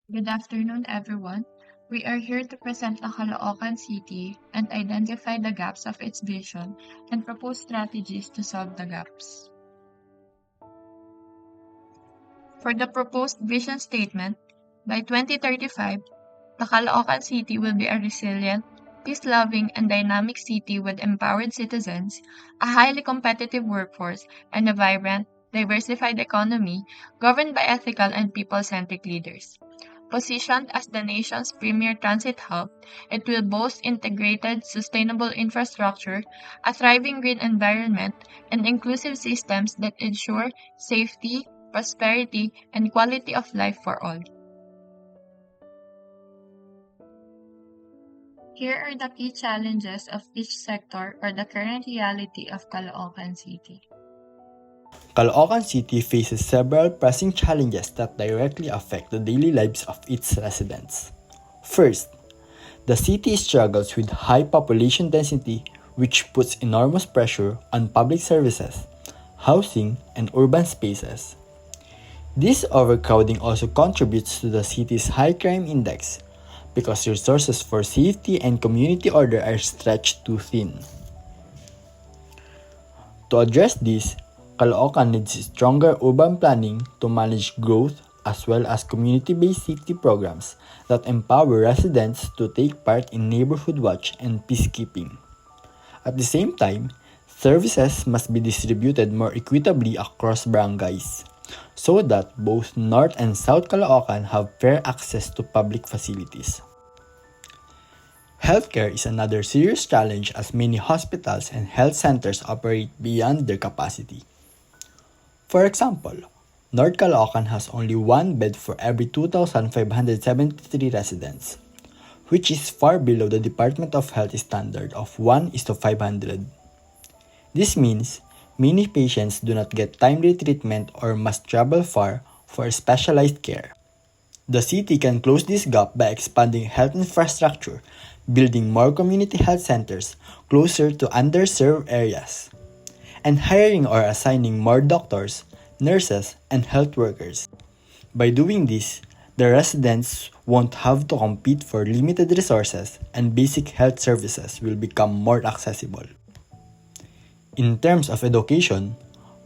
Good afternoon, everyone. We are here to present the Caloocan City and identify the gaps of its vision and propose strategies to solve the gaps. For the proposed vision statement, by 2035, the Caloocan City will be a resilient, peace-loving, and dynamic city with empowered citizens, a highly competitive workforce, and a vibrant, diversified economy governed by ethical and people-centric leaders. Positioned as the nation's premier transit hub, it will boast integrated, sustainable infrastructure, a thriving green environment, and inclusive systems that ensure safety, prosperity, and quality of life for all. Here are the key challenges of each sector or the current reality of Caloocan City. Caloocan City faces several pressing challenges that directly affect the daily lives of its residents. First, the city struggles with high population density, which puts enormous pressure on public services, housing, and urban spaces. This overcrowding also contributes to the city's high crime index because resources for safety and community order are stretched too thin. To address this, Caloocan needs stronger urban planning to manage growth as well as community-based safety programs that empower residents to take part in neighborhood watch and peacekeeping. At the same time, services must be distributed more equitably across barangays so that both North and South Caloocan have fair access to public facilities. Healthcare is another serious challenge as many hospitals and health centers operate beyond their capacity. For example, North Caloocan has only one bed for every 2,573 residents, which is far below the Department of Health standard of 1:500. This means many patients do not get timely treatment or must travel far for specialized care. The city can close this gap by expanding health infrastructure, building more community health centers closer to underserved areas, and hiring or assigning more doctors, nurses, and health workers. By doing this, the residents won't have to compete for limited resources and basic health services will become more accessible. In terms of education,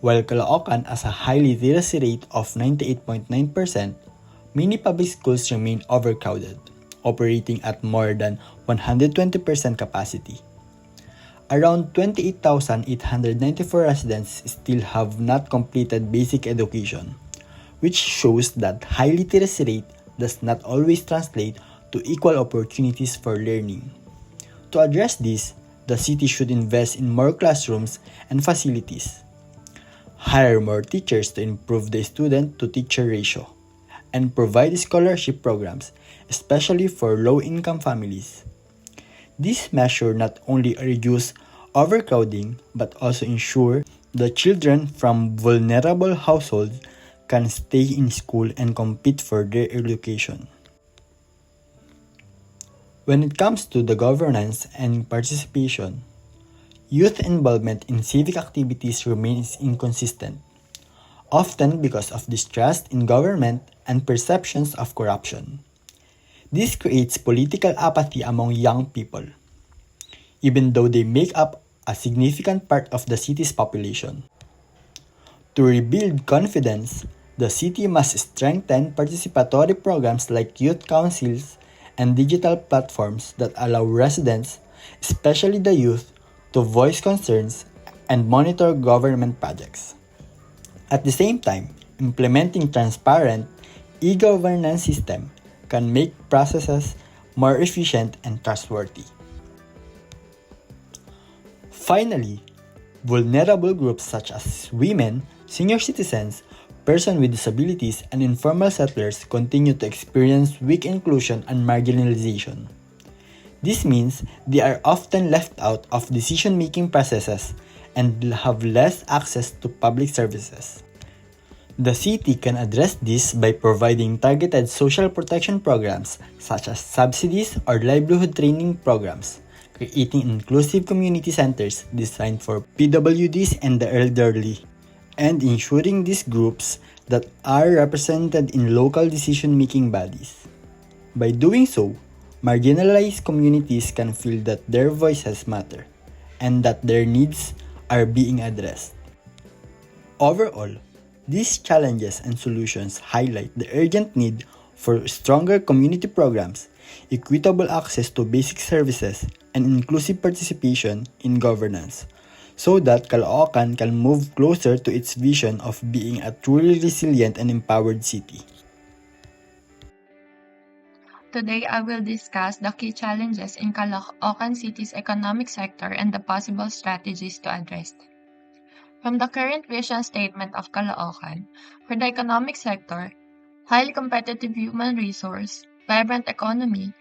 while Caloocan has a high literacy rate of 98.9%, many public schools remain overcrowded, operating at more than 120% capacity. Around 28,894 residents still have not completed basic education, which shows that high literacy rate does not always translate to equal opportunities for learning. To address this, the city should invest in more classrooms and facilities, hire more teachers to improve the student-to-teacher ratio, and provide scholarship programs, especially for low-income families. This measure not only reduce overcrowding but also ensure the children from vulnerable households can stay in school and compete for their education. When it comes to the governance and participation, youth involvement in civic activities remains inconsistent, often because of distrust in government and perceptions of corruption. This creates political apathy among young people, even though they make up a significant part of the city's population. To rebuild confidence, the city must strengthen participatory programs like youth councils and digital platforms that allow residents, especially the youth, to voice concerns and monitor government projects. At the same time, implementing transparent e-governance system can make processes more efficient and trustworthy. Finally, vulnerable groups such as women, senior citizens, persons with disabilities, and informal settlers continue to experience weak inclusion and marginalization. This means they are often left out of decision-making processes and have less access to public services. The city can address this by providing targeted social protection programs such as subsidies or livelihood training programs, creating inclusive community centers designed for PWDs and the elderly, and ensuring these groups that are represented in local decision-making bodies. By doing so, marginalized communities can feel that their voices matter and that their needs are being addressed. Overall, these challenges and solutions highlight the urgent need for stronger community programs, equitable access to basic services, and inclusive participation in governance, so that Caloocan can move closer to its vision of being a truly resilient and empowered city. Today, I will discuss the key challenges in Caloocan City's economic sector and the possible strategies to address them. From the current vision statement of Caloocan, for the economic sector, highly competitive human resource, vibrant economy,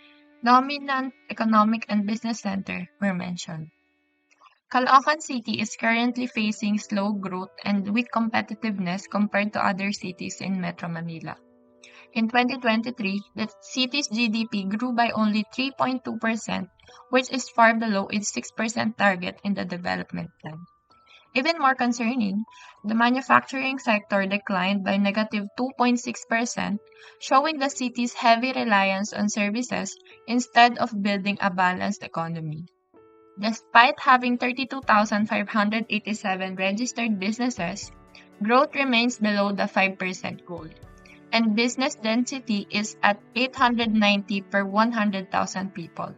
dominant economic and business center were mentioned. Caloocan City is currently facing slow growth and weak competitiveness compared to other cities in Metro Manila. In 2023, the city's GDP grew by only 3.2%, which is far below its 6% target in the development plan. Even more concerning, the manufacturing sector declined by negative 2.6%, showing the city's heavy reliance on services instead of building a balanced economy. Despite having 32,587 registered businesses, growth remains below the 5% goal, and business density is at 890 per 100,000 people,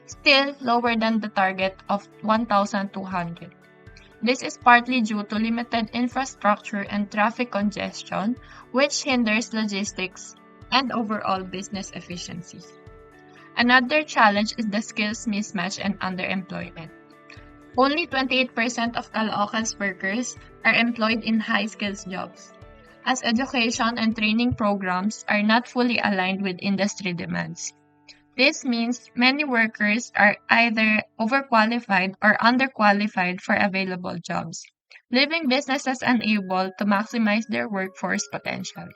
still lower than the target of 1,200. This is partly due to limited infrastructure and traffic congestion, which hinders logistics and overall business efficiency. Another challenge is the skills mismatch and underemployment. Only 28% of Caloocan's workers are employed in high-skills jobs, as education and training programs are not fully aligned with industry demands. This means many workers are either overqualified or underqualified for available jobs, leaving businesses unable to maximize their workforce potential.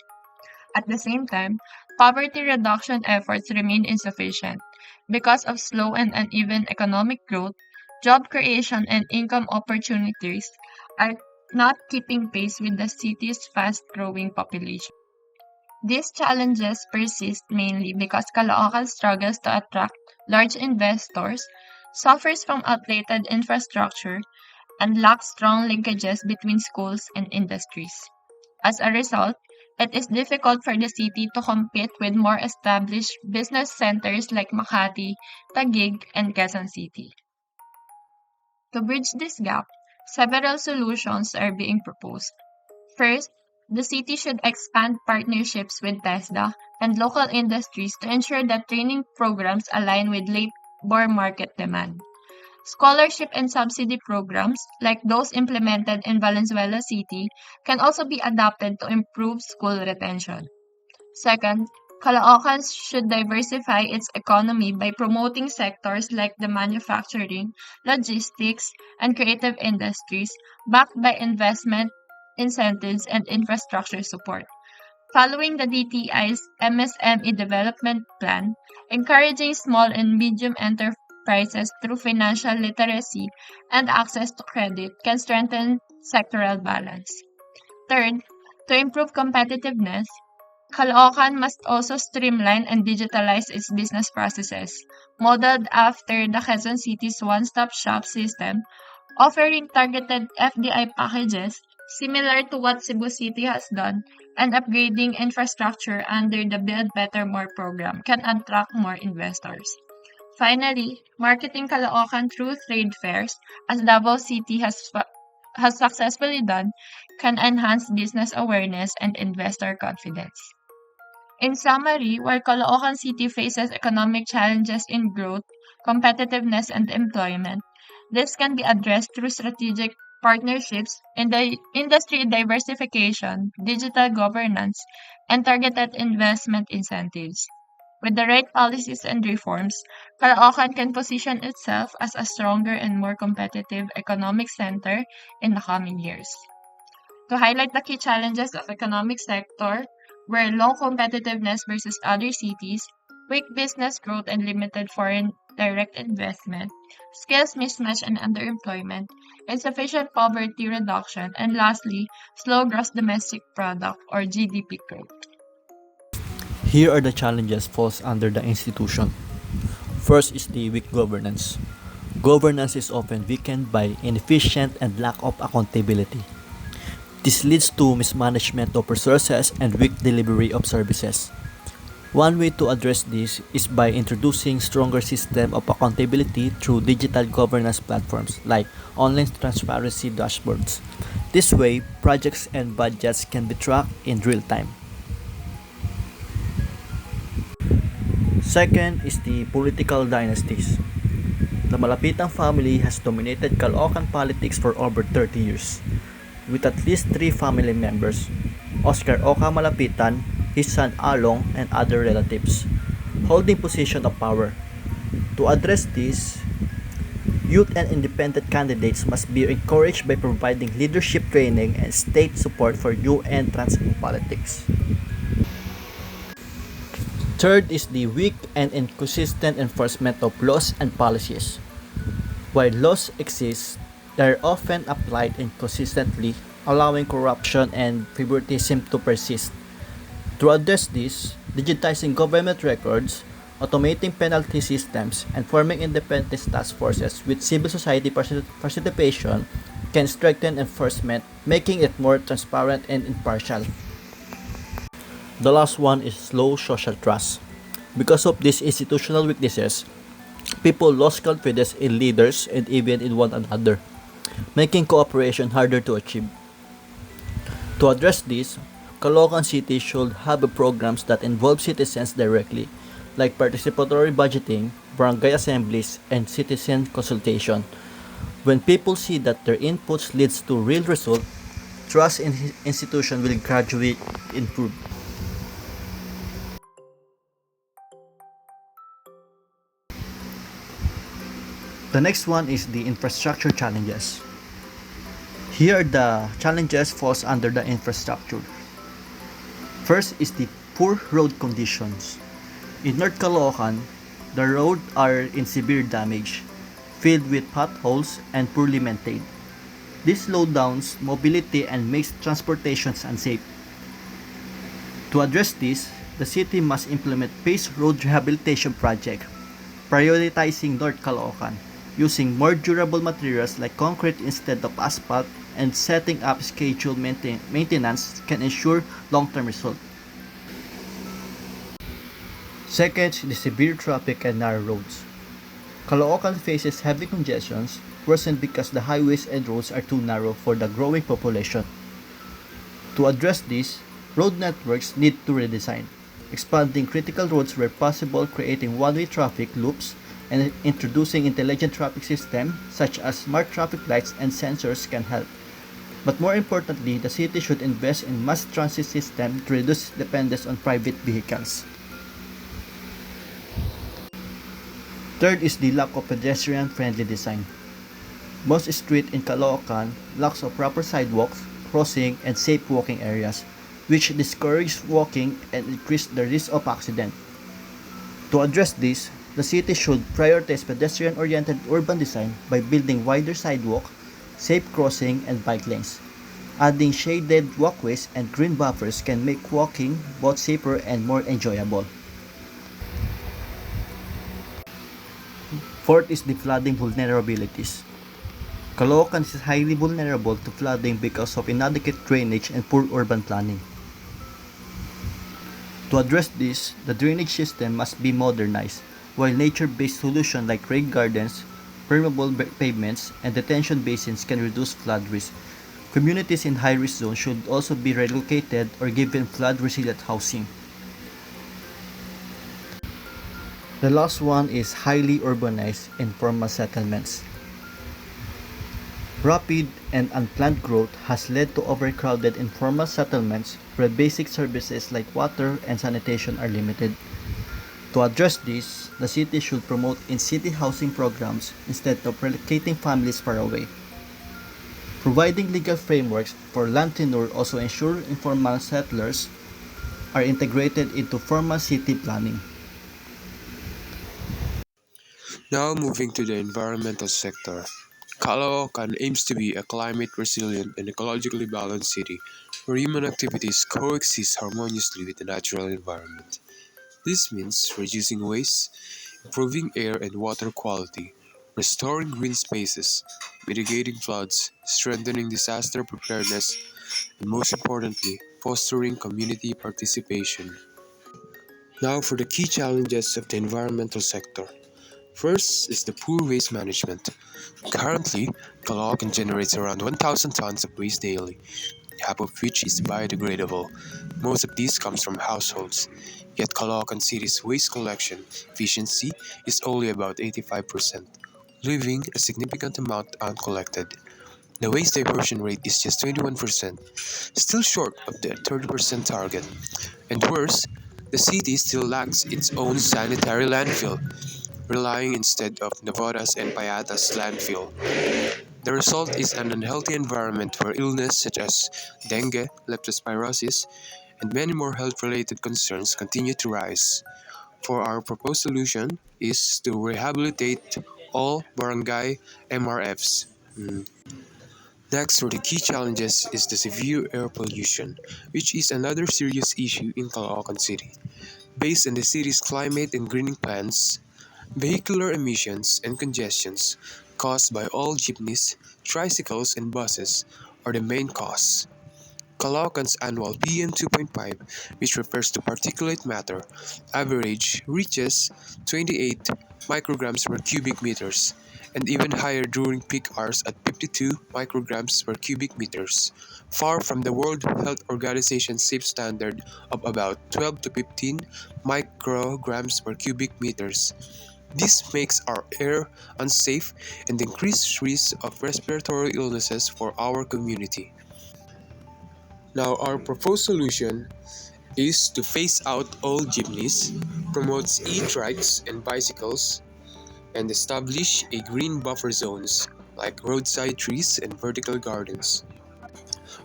At the same time, poverty reduction efforts remain insufficient. Because of slow and uneven economic growth, job creation and income opportunities are not keeping pace with the city's fast-growing population. These challenges persist mainly because Caloocan struggles to attract large investors, suffers from outdated infrastructure, and lacks strong linkages between schools and industries. As a result, it is difficult for the city to compete with more established business centers like Makati, Taguig, and Quezon City. To bridge this gap, several solutions are being proposed. First, the city should expand partnerships with TESDA and local industries to ensure that training programs align with labor market demand. Scholarship and subsidy programs, like those implemented in Valenzuela City, can also be adopted to improve school retention. Second, Caloocan should diversify its economy by promoting sectors like the manufacturing, logistics, and creative industries, backed by investment incentives and infrastructure support. Following the DTI's MSME development plan, encouraging small and medium enterprises through financial literacy and access to credit can strengthen sectoral balance. Third, to improve competitiveness, Caloocan must also streamline and digitalize its business processes, modeled after the Quezon City's one-stop shop system, offering targeted FDI packages similar to what Cebu City has done, and upgrading infrastructure under the Build Better More program can attract more investors. Finally, marketing Caloocan through trade fairs, as Davao City has successfully done, can enhance business awareness and investor confidence. In summary, while Caloocan City faces economic challenges in growth, competitiveness, and employment, this can be addressed through strategic partnerships in the industry diversification, digital governance, and targeted investment incentives. With the right policies and reforms, Caloocan can position itself as a stronger and more competitive economic center in the coming years. To highlight the key challenges of economic sector, where low competitiveness versus other cities, weak business growth and limited foreign direct investment, skills mismatch and underemployment, insufficient poverty reduction, and lastly, slow gross domestic product or GDP growth. Here are the challenges falls under the institution. First is the weak governance. Governance is often weakened by inefficient and lack of accountability. This leads to mismanagement of resources and weak delivery of services. One way to address this is by introducing stronger system of accountability through digital governance platforms like online transparency dashboards. This way, projects and budgets can be tracked in real time. Second is the political dynasties. The Malapitang family has dominated Caloocan politics for over 30 years, with at least three family members, Oscar Oca Malapitan, his son Along, and other relatives, holding position of power. To address this, youth and independent candidates must be encouraged by providing leadership training and state support for new entrants in politics. Third is the weak and inconsistent enforcement of laws and policies. While laws exist, they are often applied inconsistently, allowing corruption and favoritism to persist. To address this, digitizing government records, automating penalty systems, and forming independent task forces with civil society participation can strengthen enforcement, making it more transparent and impartial. The last one is low social trust. Because of these institutional weaknesses, people lost confidence in leaders and even in one another, making cooperation harder to achieve. To address this, Caloocan City should have programs that involve citizens directly, like participatory budgeting, barangay assemblies, and citizen consultation. When people see that their inputs leads to real results, trust in institution will gradually improve. The next one is the infrastructure challenges. Here the challenges falls under the infrastructure. First is the poor road conditions. In North Caloocan, the roads are in severe damage, filled with potholes and poorly maintained. This slows down mobility and makes transportations unsafe. To address this, the city must implement phased road rehabilitation project, prioritizing North Caloocan, using more durable materials like concrete instead of asphalt, and setting up scheduled maintenance can ensure long-term results. Second, the severe traffic and narrow roads. Caloocan faces heavy congestions, worsened because the highways and roads are too narrow for the growing population. To address this, road networks need to redesign, expanding critical roads where possible, creating one-way traffic loops, and introducing intelligent traffic systems such as smart traffic lights and sensors can help. But more importantly, the city should invest in mass transit system to reduce dependence on private vehicles. Third is the lack of pedestrian-friendly design. Most streets in Caloocan lack of proper sidewalks, crossing, and safe walking areas, which discourage walking and increase the risk of accident. To address this, the city should prioritize pedestrian-oriented urban design by building wider sidewalks, safe crossing, and bike lanes. Adding shaded walkways and green buffers can make walking both safer and more enjoyable. Fourth is the flooding vulnerabilities. Caloocan is highly vulnerable to flooding because of inadequate drainage and poor urban planning. To address this, the drainage system must be modernized, while nature-based solutions like rain gardens, permeable pavements, and detention basins can reduce flood risk. Communities in high-risk zones should also be relocated or given flood-resilient housing. The last one is highly urbanized informal settlements. Rapid and unplanned growth has led to overcrowded informal settlements where basic services like water and sanitation are limited. To address this, the city should promote in-city housing programs instead of relocating families far away. Providing legal frameworks for land tenure also ensure informal settlers are integrated into formal city planning. Now moving to the environmental sector. Caloocan aims to be a climate-resilient and ecologically balanced city where human activities coexist harmoniously with the natural environment. This means reducing waste, improving air and water quality, restoring green spaces, mitigating floods, strengthening disaster preparedness, and most importantly, fostering community participation. Now for the key challenges of the environmental sector. First is the poor waste management. Currently, Caloocan generates around 1,000 tons of waste daily, half of which is biodegradable. Most of these comes from households. Yet Caloocan City's waste collection efficiency is only about 85%, leaving a significant amount uncollected. The waste diversion rate is just 21%, still short of the 30% target. And worse, the city still lacks its own sanitary landfill, relying instead of Nevada's and Payata's landfill. The result is an unhealthy environment where illness such as dengue, leptospirosis, and many more health-related concerns continue to rise. For our proposed solution is to rehabilitate all barangay MRFs. Next, for the key challenges is the severe air pollution, which is another serious issue in Caloocan City. Based on the city's climate and greening plans, vehicular emissions and congestions caused by all jeepneys, tricycles, and buses are the main cause. Caloocan's annual PM 2.5, which refers to particulate matter, average reaches 28 micrograms per cubic meters, and even higher during peak hours at 52 micrograms per cubic meters, far from the World Health Organization's safe standard of about 12 to 15 micrograms per cubic meters. This makes our air unsafe and increased risk of respiratory illnesses for our community. Now, our proposed solution is to phase out all jeepneys, promote e-trikes and bicycles, and establish a green buffer zones like roadside trees and vertical gardens.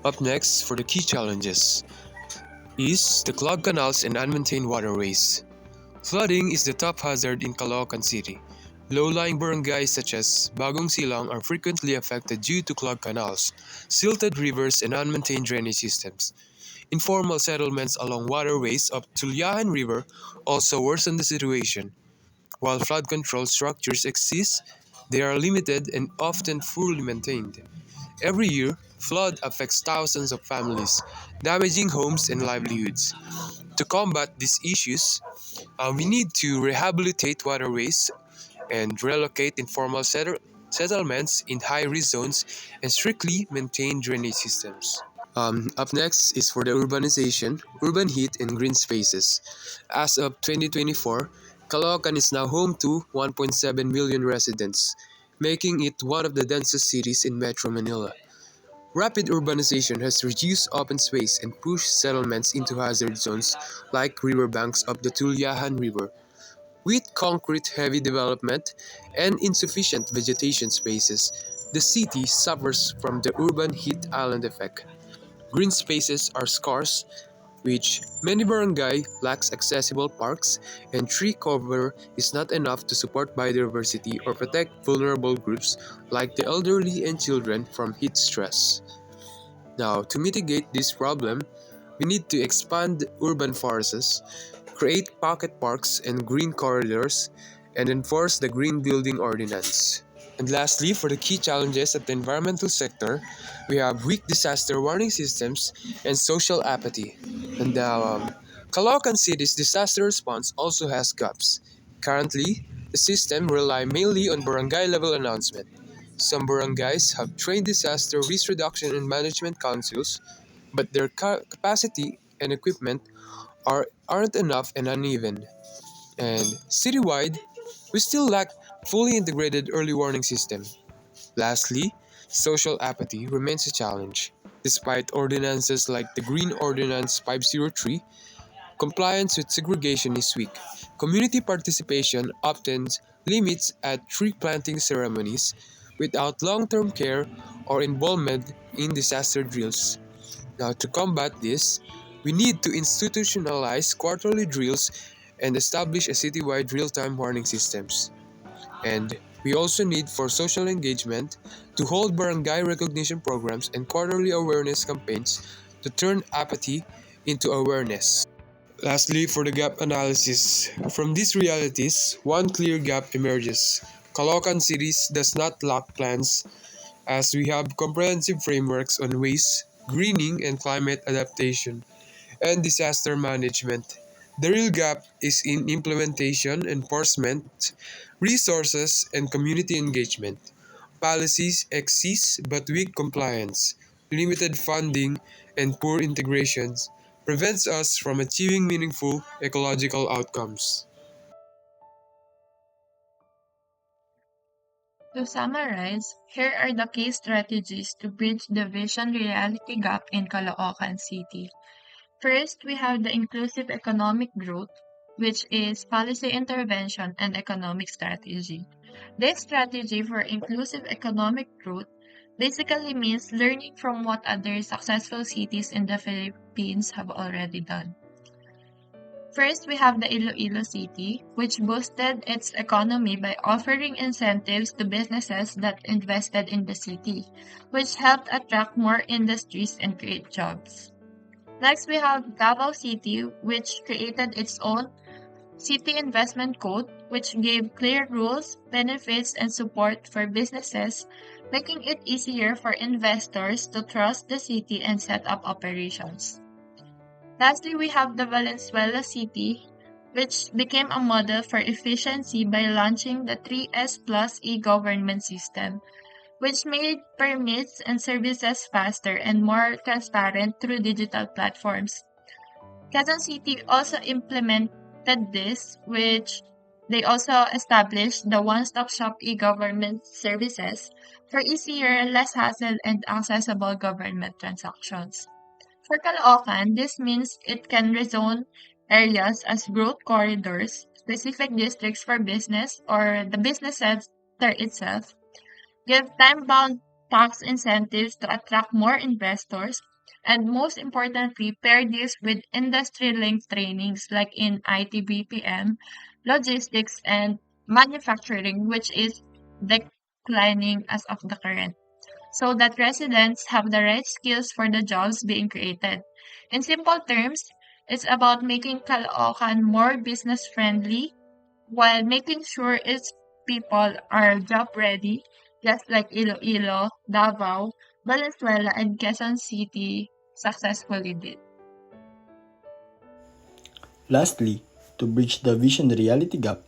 Up next, for the key challenges, is the clogged canals and unmaintained waterways. Flooding is the top hazard in Caloocan City. Low-lying barangays such as Bagong Silang are frequently affected due to clogged canals, silted rivers, and unmaintained drainage systems. Informal settlements along waterways of Tulyahan River also worsen the situation. While flood control structures exist, they are limited and often poorly maintained. Every year, flood affects thousands of families, damaging homes and livelihoods. To combat these issues, we need to rehabilitate waterways and relocate informal settlements in high-risk zones and strictly maintain drainage systems. Up next is for the urbanization, urban heat, and green spaces. As of 2024, Caloocan is now home to 1.7 million residents, making it one of the densest cities in Metro Manila. Rapid urbanization has reduced open space and pushed settlements into hazard zones like riverbanks of the Tulyahan River. With concrete-heavy development and insufficient vegetation spaces, the city suffers from the urban heat island effect. Green spaces are scarce, which many barangay lacks accessible parks, and tree cover is not enough to support biodiversity or protect vulnerable groups like the elderly and children from heat stress. Now, to mitigate this problem, we need to expand urban forests, create pocket parks and green corridors, and enforce the Green Building Ordinance. And lastly, for the key challenges of the environmental sector, we have weak disaster warning systems and social apathy. And Caloocan City's disaster response also has gaps. Currently, the system relies mainly on barangay-level announcement. Some barangays have trained disaster risk reduction and management councils, but their capacity and equipment aren't enough and uneven. And citywide, we still lack fully integrated early warning system. Lastly, social apathy remains a challenge. Despite ordinances like the Green Ordinance 503, compliance with segregation is weak. Community participation often limits at tree planting ceremonies without long-term care or involvement in disaster drills. Now, to combat this, we need to institutionalize quarterly drills and establish a citywide real-time warning systems. And we also need for social engagement to hold barangay recognition programs and quarterly awareness campaigns to turn apathy into awareness. Lastly, for the gap analysis, from these realities, one clear gap emerges. Caloocan Cities does not lack plans, as we have comprehensive frameworks on waste, greening, and climate adaptation, and disaster management. The real gap is in implementation, enforcement, resources, and community engagement. Policies exist but weak compliance, limited funding, and poor integrations prevents us from achieving meaningful ecological outcomes. To summarize, here are the key strategies to bridge the vision reality gap in Caloocan City. First, we have the inclusive economic growth, which is policy intervention and economic strategy. This strategy for inclusive economic growth basically means learning from what other successful cities in the Philippines have already done. First, we have the Iloilo City, which boosted its economy by offering incentives to businesses that invested in the city, which helped attract more industries and create jobs. Next, we have Davao City, which created its own City Investment Code, which gave clear rules, benefits, and support for businesses, making it easier for investors to trust the city and set up operations. Lastly, we have the Valenzuela City, which became a model for efficiency by launching the 3S Plus e-government system, which made permits and services faster and more transparent through digital platforms. Quezon City also implemented this, which they also established the one-stop shop e-government services for easier, less hassle, and accessible government transactions. For Caloocan, this means it can rezone areas as growth corridors, specific districts for business, or the business sector itself, give time-bound tax incentives to attract more investors, and most importantly, pair this with industry-linked trainings like in IT BPM, logistics, and manufacturing, which is declining as of the current, so that residents have the right skills for the jobs being created. In simple terms, it's about making Caloocan more business friendly while making sure its people are job ready, just like Iloilo, Davao, Valenzuela, and Quezon City successfully did. Lastly, to bridge the vision reality gap,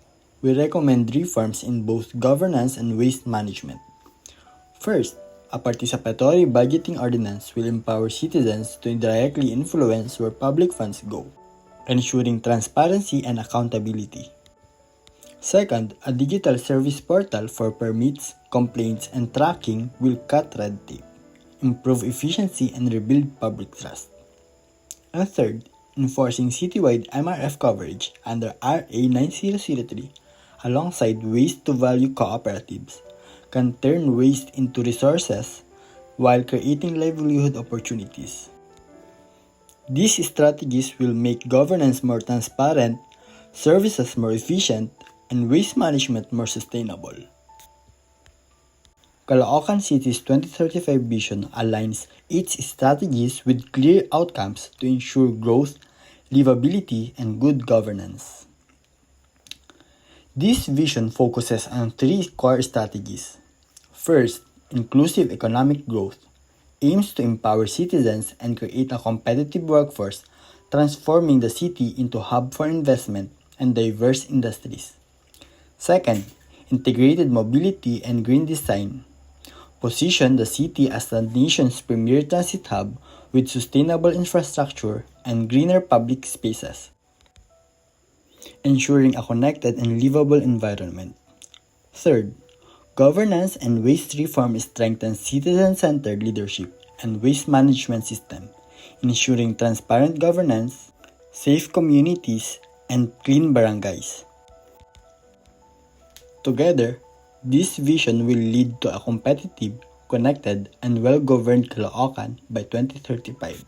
we recommend reforms in both governance and waste management. First, a participatory budgeting ordinance will empower citizens to directly influence where public funds go, ensuring transparency and accountability. Second, a digital service portal for permits, complaints, and tracking will cut red tape, improve efficiency, and rebuild public trust. And third, enforcing citywide MRF coverage under RA 9003 alongside waste-to-value cooperatives can turn waste into resources while creating livelihood opportunities. These strategies will make governance more transparent, services more efficient, and waste management more sustainable. Caloocan City's 2035 vision aligns its strategies with clear outcomes to ensure growth, livability, and good governance. This vision focuses on three core strategies. First, inclusive economic growth aims to empower citizens and create a competitive workforce, transforming the city into a hub for investment and diverse industries. Second, integrated mobility and green design position the city as the nation's premier transit hub with sustainable infrastructure and greener public spaces, ensuring a connected and livable environment. Third, governance and waste reform strengthens citizen-centered leadership and waste management system, ensuring transparent governance, safe communities, and clean barangays. Together, this vision will lead to a competitive, connected, and well-governed Caloocan by 2035.